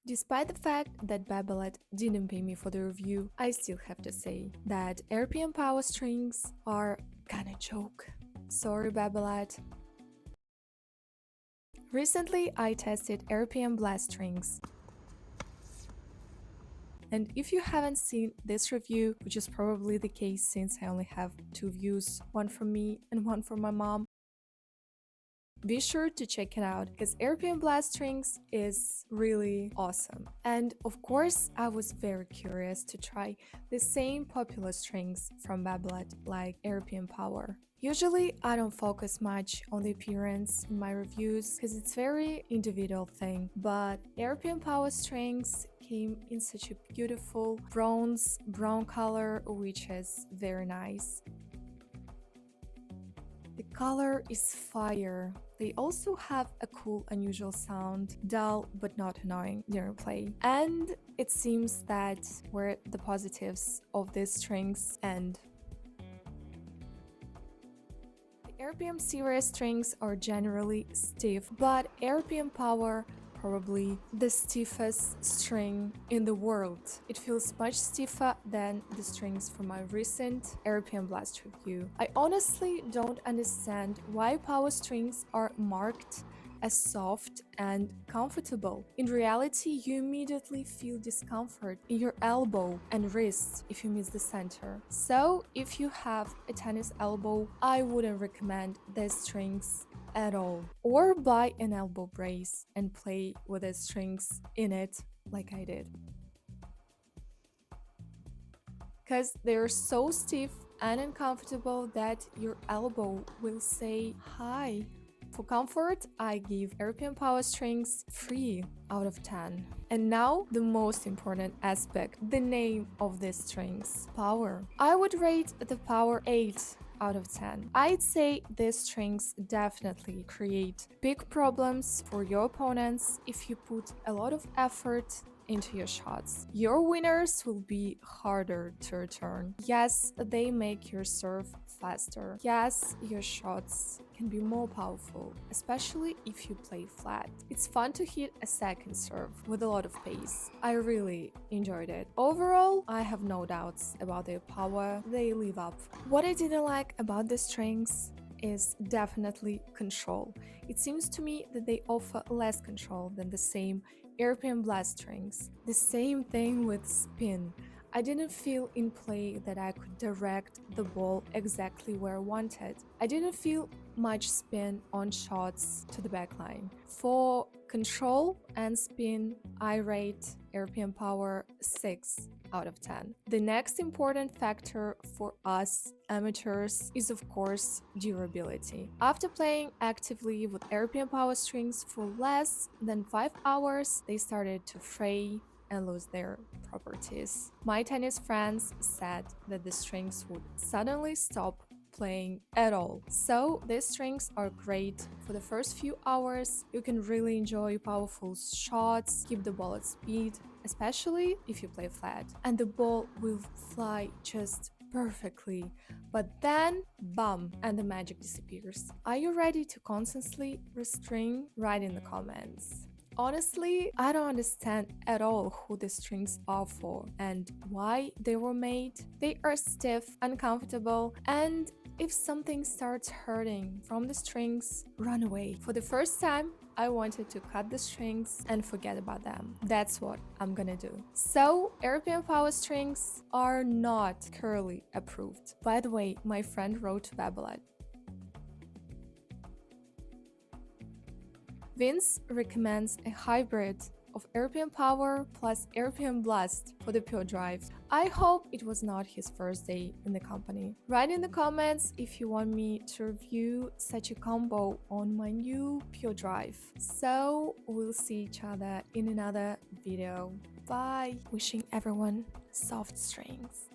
Despite the fact that Babolat didn't pay me for the review, I still have to say that RPM Power strings are kinda joke. Sorry Babolat. Recently I tested RPM Blast strings. And if you haven't seen this review, which is probably the case since I only have 2 views, one from me and one from my mom, be sure to check it out because RPM Blast Strings is really awesome. And of course, I was very curious to try the same popular strings from Babolat like RPM Power. Usually, I don't focus much on the appearance in my reviews because it's very individual thing, but RPM Power strings came in such a beautiful brown color, which is very nice. The color is fire. They also have a cool, unusual sound, dull but not annoying during play. And it seems that where the positives of these strings end. The RPM series strings are generally stiff, but RPM Power probably the stiffest string in the world. It feels much stiffer than the strings from my recent RPM Blast review. I honestly don't understand why power strings are marked as soft and comfortable. In reality, you immediately feel discomfort in your elbow and wrist if you miss the center. So if you have a tennis elbow, I wouldn't recommend these strings at all. Or buy an elbow brace and play with the strings in it like I did. Because they're so stiff and uncomfortable that your elbow will say hi. For comfort, I give RPM Power strings 3 out of 10. And now the most important aspect, the name of these strings, Power. I would rate the Power 8 out of 10. I'd say these strings definitely create big problems for your opponents if you put a lot of effort into your shots. Your winners will be harder to return. Yes, they make your serve faster. Yes, your shots can be more powerful, especially if you play flat. It's fun to hit a second serve with a lot of pace. I really enjoyed it. Overall, I have no doubts about their power. They live up. What I didn't like about the strings is definitely control. It seems to me that they offer less control than the same RPM Blast strings. The same thing with spin. I didn't feel in play that I could direct the ball exactly where I wanted. I didn't feel much spin on shots to the backline. For control and spin, I rate RPM Power 6 out of 10. The next important factor for us amateurs is of course durability. After playing actively with RPM Power strings for less than 5 hours, they started to fray and lose their properties. My tennis friends said that the strings would suddenly stop playing at all. So these strings are great for the first few hours. You can really enjoy powerful shots, keep the ball at speed, especially if you play flat. And the ball will fly just perfectly. But then, bam, and the magic disappears. Are you ready to constantly restring? Write in the comments. Honestly, I don't understand at all who the strings are for and why they were made. They are stiff, uncomfortable, and if something starts hurting from the strings, run away. For the first time, I wanted to cut the strings and forget about them. That's what I'm gonna do. So, RPM Power strings are not curly approved. By the way, my friend wrote to Babolat. Vince recommends a hybrid of RPM Power plus RPM Blast for the Pure Drive. I hope it was not his first day in the company. Write in the comments if you want me to review such a combo on my new Pure Drive. So we'll see each other in another video. Bye! Wishing everyone soft strings.